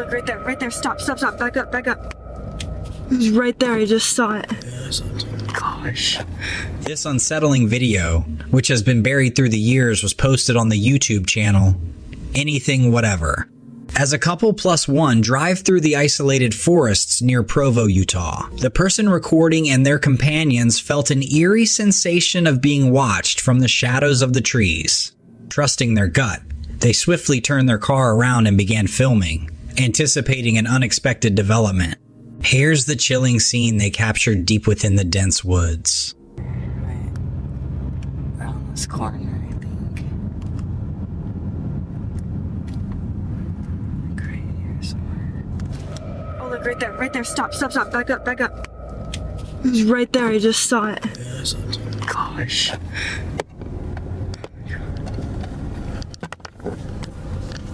look, right there, stop, back up. It was right there, I just saw it. Gosh. This unsettling video, which has been buried through the years, was posted on the YouTube channel Anything Whatever. As a couple plus one drive through the isolated forests near Provo, Utah, the person recording and their companions felt an eerie sensation of being watched from the shadows of the trees. Trusting their gut, they swiftly turned their car around and began filming, anticipating an unexpected development. Here's the chilling scene they captured deep within the dense woods. Right around this corner, I think. Like right here somewhere. Oh, look, right there, stop, back up. It was right there, I just saw it. Gosh.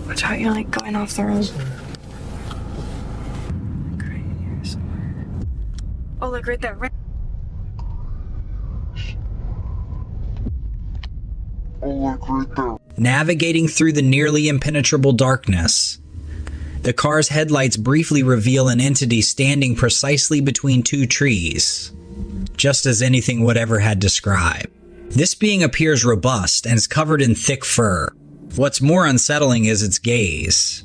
Watch out, you're like going off the road. Oh, look, right there, Navigating through the nearly impenetrable darkness, the car's headlights briefly reveal an entity standing precisely between two trees, just as Anything Whatever had described. This being appears robust and is covered in thick fur. What's more unsettling is its gaze,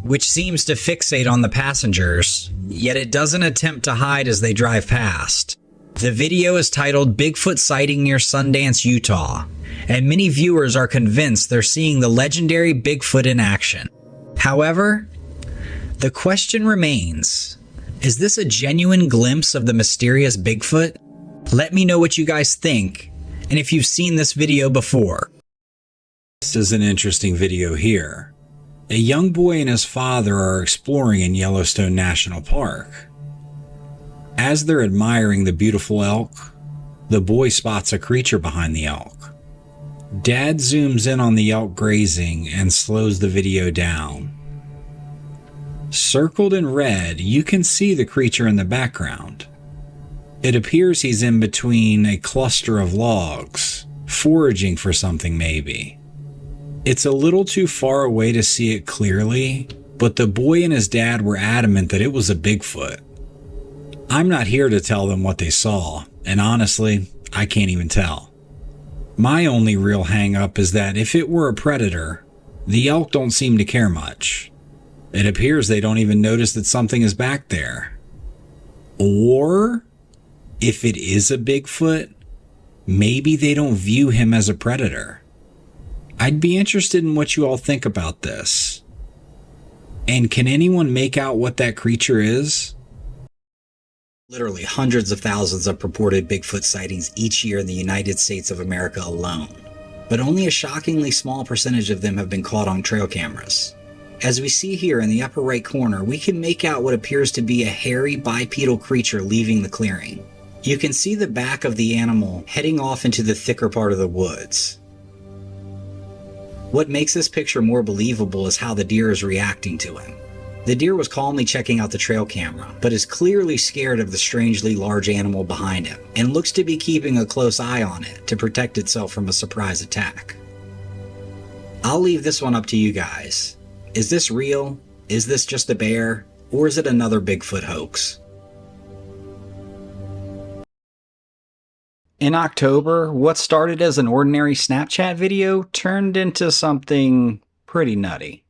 which seems to fixate on the passengers, yet it doesn't attempt to hide as they drive past. The video is titled Bigfoot Sighting Near Sundance, Utah, and many viewers are convinced they're seeing the legendary Bigfoot in action. However, the question remains, is this a genuine glimpse of the mysterious Bigfoot? Let me know what you guys think, and if you've seen this video before. This is an interesting video here. A young boy and his father are exploring in Yellowstone National Park. As they're admiring the beautiful elk, the boy spots a creature behind the elk. Dad zooms in on the elk grazing and slows the video down. Circled in red, you can see the creature in the background. It appears he's in between a cluster of logs, foraging for something maybe. It's a little too far away to see it clearly, but the boy and his dad were adamant that it was a Bigfoot. I'm not here to tell them what they saw, and honestly, I can't even tell. My only real hang-up is that if it were a predator, the elk don't seem to care much. It appears they don't even notice that something is back there. Or, if it is a Bigfoot, maybe they don't view him as a predator. I'd be interested in what you all think about this. And can anyone make out what that creature is? Literally hundreds of thousands of purported Bigfoot sightings each year in the United States of America alone. But only a shockingly small percentage of them have been caught on trail cameras. As we see here in the upper right corner, we can make out what appears to be a hairy bipedal creature leaving the clearing. You can see the back of the animal heading off into the thicker part of the woods. What makes this picture more believable is how the deer is reacting to him. The deer was calmly checking out the trail camera, but is clearly scared of the strangely large animal behind him, and looks to be keeping a close eye on it to protect itself from a surprise attack. I'll leave this one up to you guys. Is this real? Is this just a bear? Or is it another Bigfoot hoax? In October, what started as an ordinary Snapchat video turned into something pretty nutty.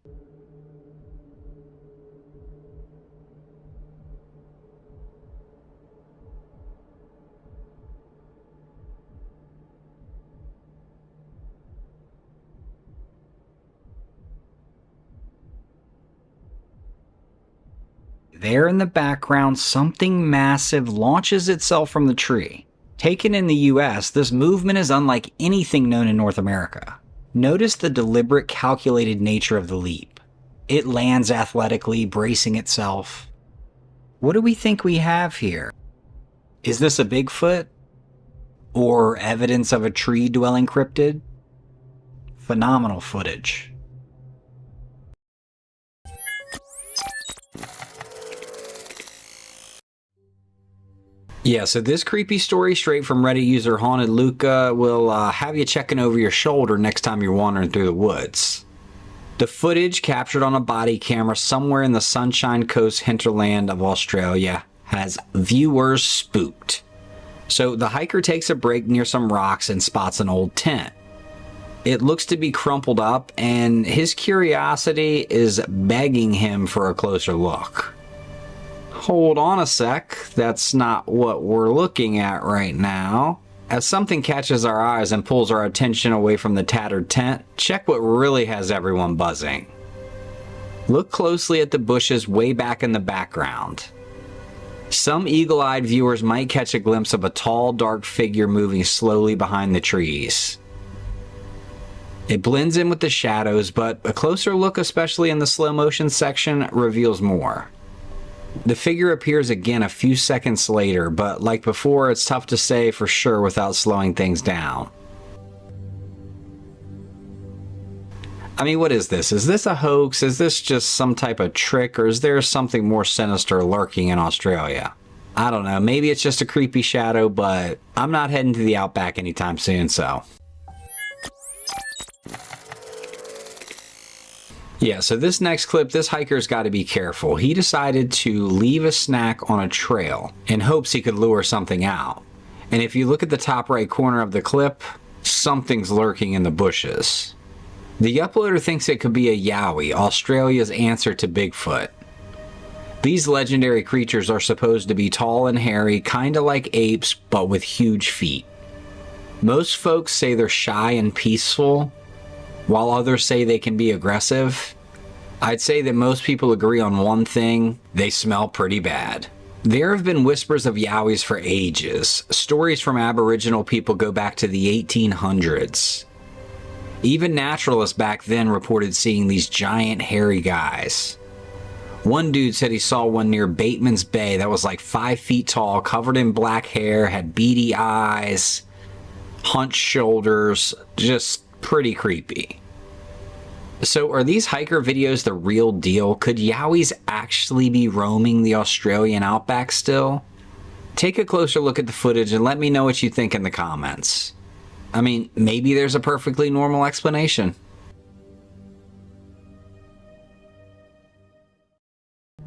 There in the background, something massive launches itself from the tree. Taken in the US, this movement is unlike anything known in North America. Notice the deliberate, calculated nature of the leap. It lands athletically, bracing itself. What do we think we have here? Is this a Bigfoot? Or evidence of a tree-dwelling cryptid? Phenomenal footage. Yeah, so this creepy story straight from Reddit user Haunted Luca will have you checking over your shoulder next time you're wandering through the woods. The footage captured on a body camera somewhere in the Sunshine Coast hinterland of Australia has viewers spooked. So the hiker takes a break near some rocks and spots an old tent. It looks to be crumpled up, and his curiosity is begging him for a closer look. Hold on a sec, that's not what we're looking at right now. As something catches our eyes and pulls our attention away from the tattered tent, check what really has everyone buzzing. Look closely at the bushes way back in the background. Some eagle-eyed viewers might catch a glimpse of a tall, dark figure moving slowly behind the trees. It blends in with the shadows, but a closer look, especially in the slow motion section, reveals more. The figure appears again a few seconds later, but like before, it's tough to say for sure without slowing things down. I mean, what is this? Is this a hoax? Is this just some type of trick, or is there something more sinister lurking in Australia? I don't know, maybe it's just a creepy shadow, but I'm not heading to the outback anytime soon, so. Yeah, so this next clip, this hiker's got to be careful. He decided to leave a snack on a trail in hopes he could lure something out. And if you look at the top right corner of the clip, something's lurking in the bushes. The uploader thinks it could be a yowie, Australia's answer to Bigfoot. These legendary creatures are supposed to be tall and hairy, kinda like apes, but with huge feet. Most folks say they're shy and peaceful, while others say they can be aggressive. I'd say that most people agree on one thing: they smell pretty bad. There have been whispers of yowies for ages. Stories from Aboriginal people go back to the 1800s. Even naturalists back then reported seeing these giant hairy guys. One dude said he saw one near Bateman's Bay that was like 5 feet tall, covered in black hair, had beady eyes, hunched shoulders, just pretty creepy. So are these hiker videos the real deal? Could yowies actually be roaming the Australian outback still? Take a closer look at the footage and let me know what you think in the comments. I mean, maybe there's a perfectly normal explanation.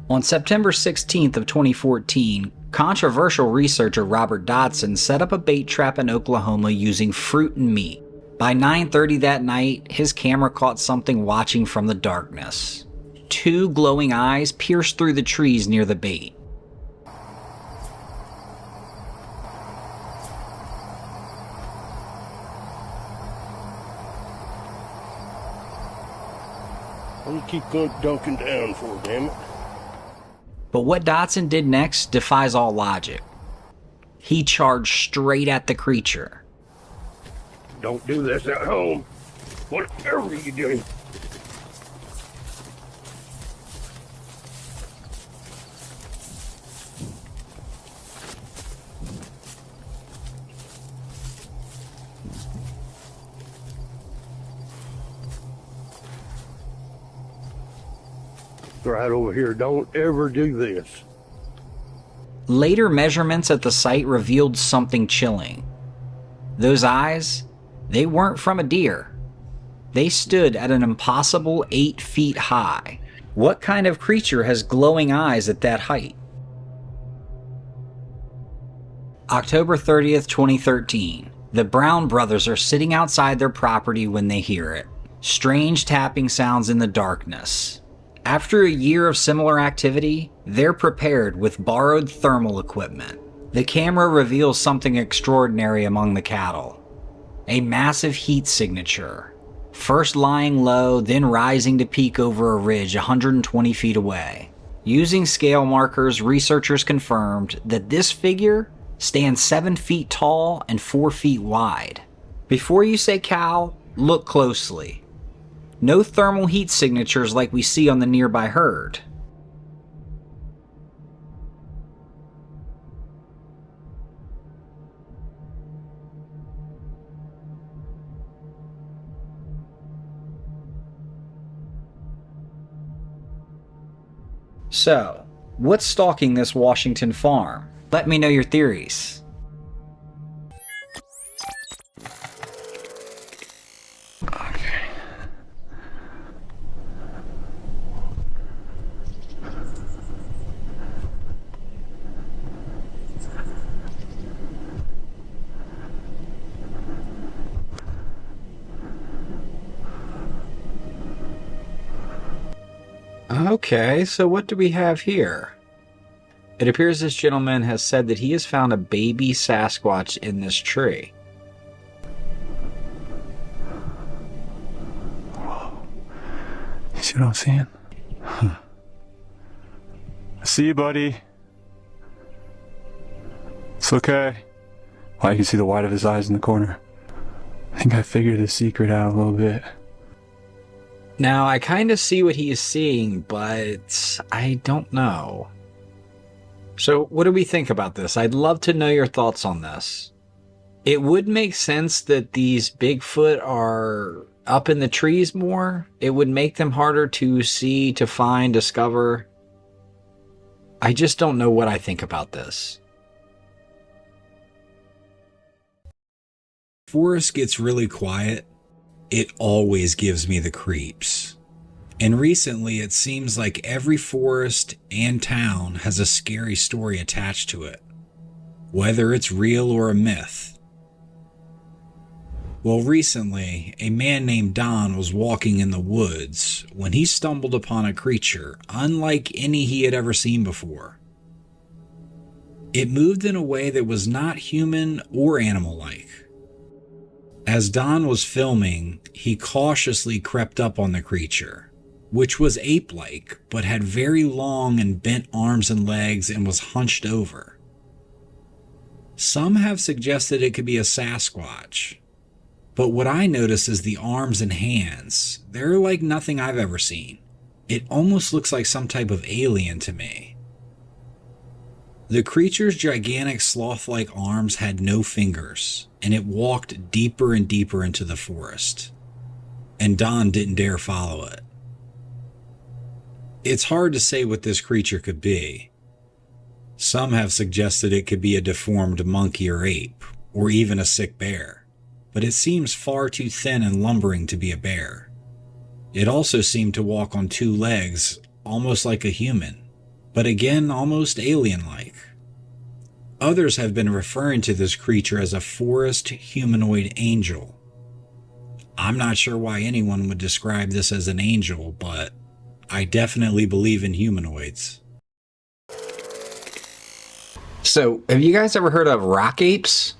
On September 16th of 2014, controversial researcher Robert Dodson set up a bait trap in Oklahoma using fruit and meat. By 9:30 that night, his camera caught something watching from the darkness. 2 glowing eyes pierced through the trees near the bait. What do you keep dunking down for, damn it? But what Dodson did next defies all logic. He charged straight at the creature. Don't do this at home. Whatever you do. Right over here. Don't ever do this. Later measurements at the site revealed something chilling. Those eyes, they weren't from a deer. They stood at an impossible 8 feet high. What kind of creature has glowing eyes at that height? October 30th, 2013. The Brown brothers are sitting outside their property when they hear it. Strange tapping sounds in the darkness. After a year of similar activity, they're prepared with borrowed thermal equipment. The camera reveals something extraordinary among the cattle. A massive heat signature, first lying low, then rising to peak over a ridge 120 feet away. Using scale markers, researchers confirmed that this figure stands 7 feet tall and 4 feet wide. Before you say cow, look closely. No thermal heat signatures like we see on the nearby herd. So, what's stalking this Washington farm? Let me know your theories. Okay, so what do we have here? It appears this gentleman has said that he has found a baby Sasquatch in this tree. You see what I'm seeing? Huh. I see you, buddy. It's okay. Well, you can see the white of his eyes in the corner. I think I figured the secret out a little bit. Now, I kind of see what he is seeing, but I don't know. So, what do we think about this? I'd love to know your thoughts on this. It would make sense that these Bigfoot are up in the trees more. It would make them harder to see, to find, discover. I just don't know what I think about this. Forest gets really quiet, it always gives me the creeps. And recently it seems like every forest and town has a scary story attached to it, whether it's real or a myth. Well, recently, a man named Don was walking in the woods when he stumbled upon a creature unlike any he had ever seen before. It moved in a way that was not human or animal-like. As Don was filming, he cautiously crept up on the creature, which was ape-like but had very long and bent arms and legs and was hunched over. Some have suggested it could be a Sasquatch, but what I notice is the arms and hands. They're like nothing I've ever seen. It almost looks like some type of alien to me. The creature's gigantic sloth-like arms had no fingers, and it walked deeper and deeper into the forest. And Don didn't dare follow it. It's hard to say what this creature could be. Some have suggested it could be a deformed monkey or ape, or even a sick bear, but it seems far too thin and lumbering to be a bear. It also seemed to walk on two legs, almost like a human, but again almost alien-like. Others have been referring to this creature as a forest humanoid angel. I'm not sure why anyone would describe this as an angel, but I definitely believe in humanoids. So, have you guys ever heard of rock apes?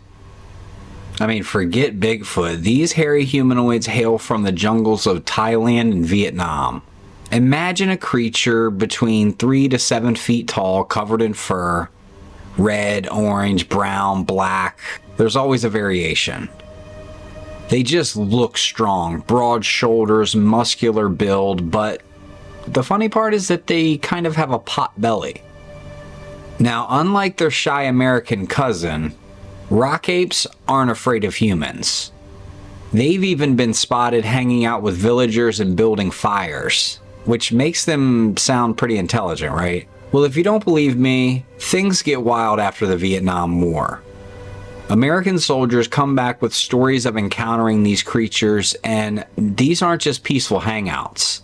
I mean, forget Bigfoot. These hairy humanoids hail from the jungles of Thailand and Vietnam. Imagine a creature between 3 to 7 feet tall, covered in fur, red, orange, brown, black. There's always a variation. They just look strong, broad shoulders, muscular build, but the funny part is that they kind of have a pot belly. Now, unlike their shy American cousin, rock apes aren't afraid of humans. They've even been spotted hanging out with villagers and building fires, which makes them sound pretty intelligent, right? Well, if you don't believe me, things get wild after the Vietnam War. American soldiers come back with stories of encountering these creatures, and these aren't just peaceful hangouts.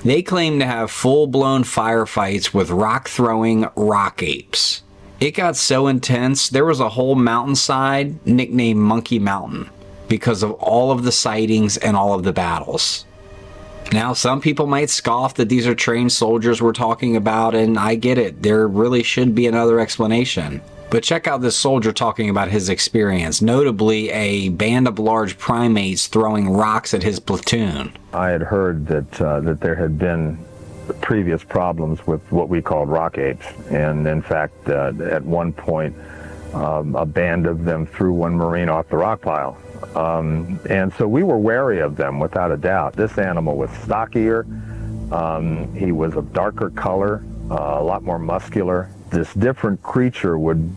They claim to have full-blown firefights with rock-throwing rock apes. It got so intense, there was a whole mountainside nicknamed Monkey Mountain because of all of the sightings and all of the battles. Now, some people might scoff that these are trained soldiers we're talking about, and I get it, there really should be another explanation. But check out this soldier talking about his experience, notably a band of large primates throwing rocks at his platoon. I had heard that there had been previous problems with what we called rock apes, and in fact, at one point, a band of them threw one Marine off the rock pile. And so we were wary of them, without a doubt. This animal was stockier, he was of darker color, a lot more muscular. This different creature would,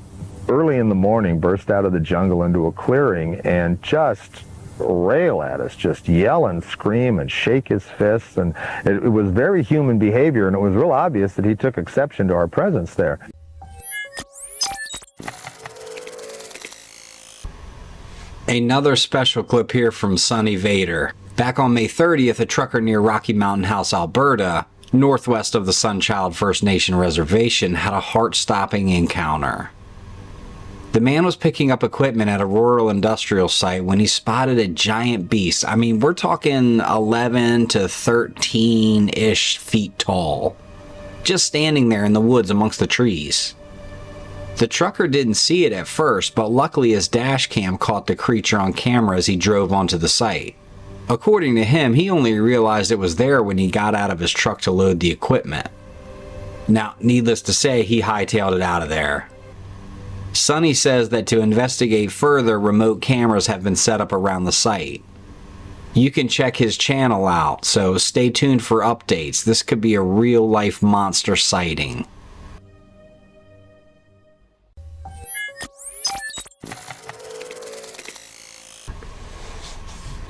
early in the morning, burst out of the jungle into a clearing and just rail at us, just yell and scream and shake his fists. And it was very human behavior, and it was real obvious that he took exception to our presence there. Another special clip here from Sonny Vader. Back on May 30th, a trucker near Rocky Mountain House, Alberta, northwest of the Sunchild First Nation Reservation, had a heart-stopping encounter. The man was picking up equipment at a rural industrial site when he spotted a giant beast. I mean, we're talking 11 to 13-ish feet tall, just standing there in the woods amongst the trees. The trucker didn't see it at first, but luckily his dash cam caught the creature on camera as he drove onto the site. According to him, he only realized it was there when he got out of his truck to load the equipment. Now, needless to say, he hightailed it out of there. Sonny says that to investigate further, remote cameras have been set up around the site. You can check his channel out, so stay tuned for updates. This could be a real-life monster sighting.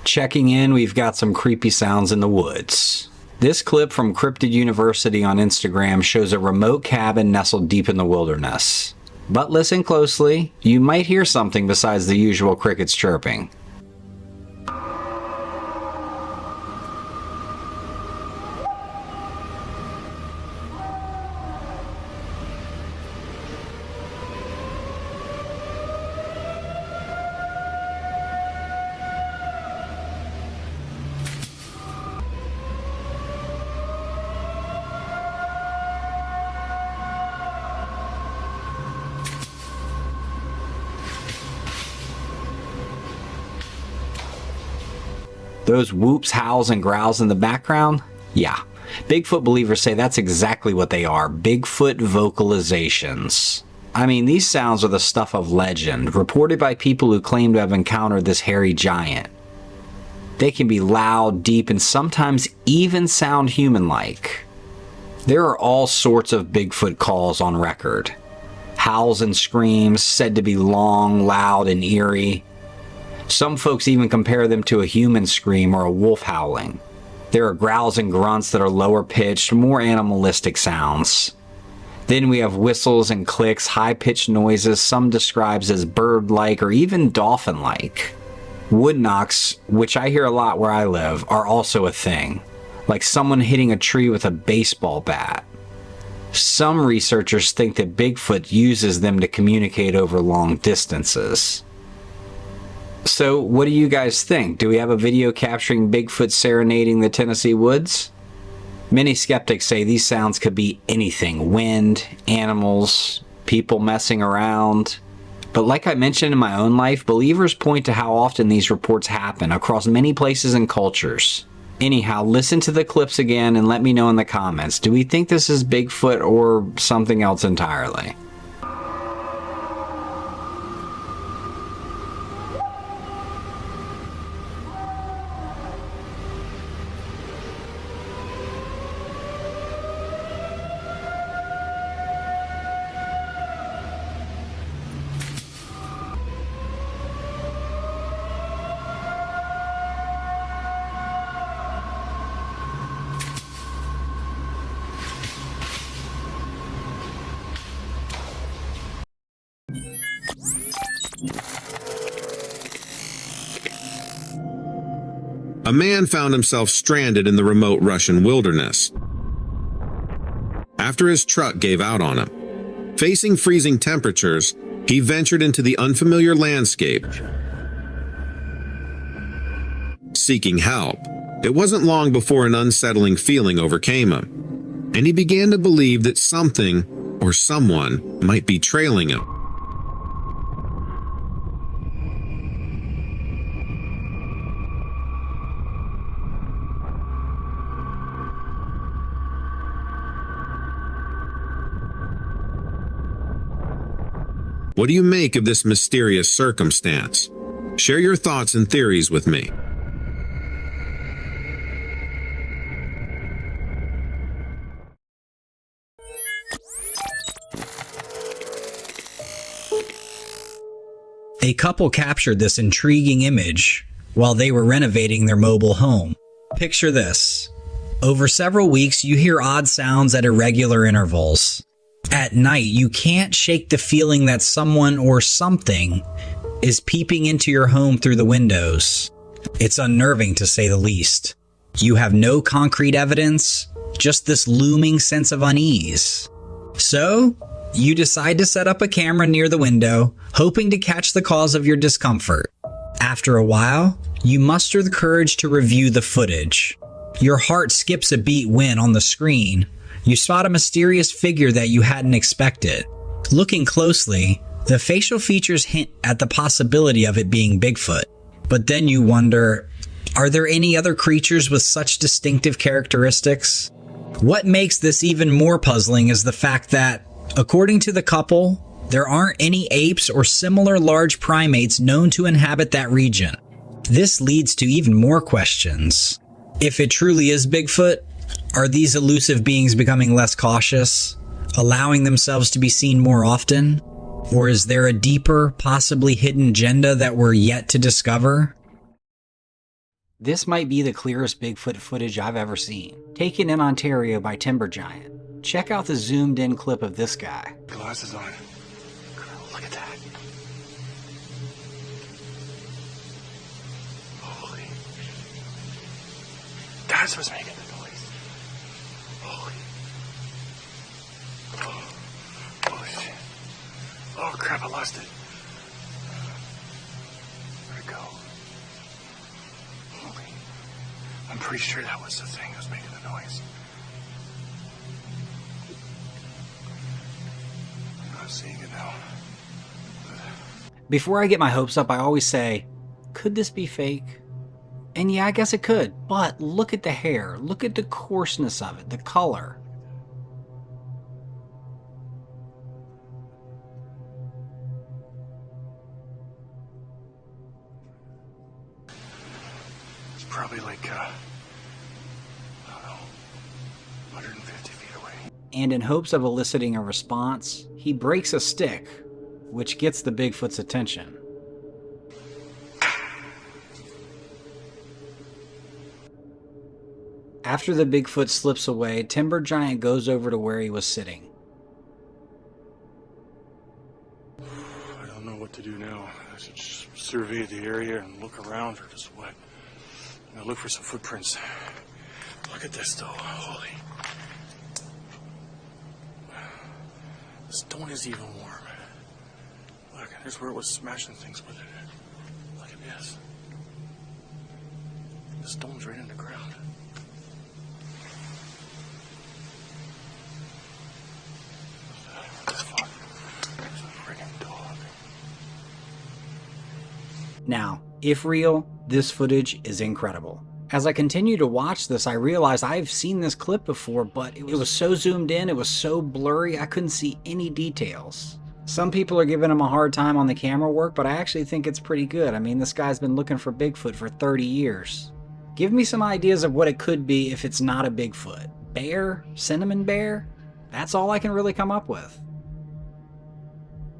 Checking in, we've got some creepy sounds in the woods. This clip from Cryptid University on Instagram shows a remote cabin nestled deep in the wilderness. But listen closely, you might hear something besides the usual crickets chirping. Those whoops, howls, and growls in the background? Yeah. Bigfoot believers say that's exactly what they are. Bigfoot vocalizations. I mean, these sounds are the stuff of legend, reported by people who claim to have encountered this hairy giant. They can be loud, deep, and sometimes even sound human-like. There are all sorts of Bigfoot calls on record. Howls and screams said to be long, loud, and eerie. Some folks even compare them to a human scream or a wolf howling. There are growls and grunts that are lower pitched, more animalistic sounds. Then we have whistles and clicks, high-pitched noises some describes as bird-like or even dolphin-like. Wood knocks, which I hear a lot where I live, are also a thing, like someone hitting a tree with a baseball bat. Some researchers think that Bigfoot uses them to communicate over long distances. So, what do you guys think? Do we have a video capturing Bigfoot serenading the Tennessee woods? Many skeptics say these sounds could be anything: wind, animals, people messing around. But like I mentioned in my own life, believers point to how often these reports happen across many places and cultures. Anyhow, listen to the clips again and let me know in the comments. Do we think this is Bigfoot or something else entirely? A man found himself stranded in the remote Russian wilderness after his truck gave out on him. Facing freezing temperatures, he ventured into the unfamiliar landscape, seeking help. It wasn't long before an unsettling feeling overcame him, and he began to believe that something or someone might be trailing him. What do you make of this mysterious circumstance? Share your thoughts and theories with me. A couple captured this intriguing image while they were renovating their mobile home. Picture this. Over several weeks, you hear odd sounds at irregular intervals. At night, you can't shake the feeling that someone or something is peeping into your home through the windows. It's unnerving, to say the least. You have no concrete evidence, just this looming sense of unease. So, You decide to set up a camera near the window, hoping to catch the cause of your discomfort. After a while, you muster the courage to review the footage. Your heart skips a beat when, on the screen, you spot a mysterious figure that you hadn't expected. Looking closely, the facial features hint at the possibility of it being Bigfoot. But then you wonder, are there any other creatures with such distinctive characteristics? What makes this even more puzzling is the fact that, according to the couple, there aren't any apes or similar large primates known to inhabit that region. This leads to even more questions. If it truly is Bigfoot, are these elusive beings becoming less cautious, allowing themselves to be seen more often? Or is there a deeper, possibly hidden agenda that we're yet to discover? This might be the clearest Bigfoot footage I've ever seen, taken in Ontario by Timber Giant. Check out the zoomed in clip of this guy. Glasses on. Look at that. Holy. That's what's making the noise. Holy. Oh shit. Oh crap, I lost it. Where'd it go? Holy. I'm pretty sure that was the thing that was making the noise. I'm not seeing it now. Before I get my hopes up, I always say, could this be fake? And yeah, I guess it could, but look at the hair, look at the coarseness of it, the color. It's probably like, I don't know, 150 feet away. And in hopes of eliciting a response, he breaks a stick, which gets the Bigfoot's attention. After the Bigfoot slips away, Timber Giant goes over to where he was sitting. I don't know what to do now. I should just survey the area and look around, or just what? Now look for some footprints. Look at this though. Holy. The stone is even warm. Look, there's where it was smashing things with it. Look at this. The stone's right in the ground. What the fuck? There's a friggin' dog. Now, if real, this footage is incredible. As I continue to watch this, I realized I've seen this clip before, but it was so zoomed in, it was so blurry, I couldn't see any details. Some people are giving him a hard time on the camera work, but I actually think it's pretty good. I mean, this guy's been looking for Bigfoot for 30 years. Give me some ideas of what it could be if it's not a Bigfoot. Bear? Cinnamon bear? That's all I can really come up with.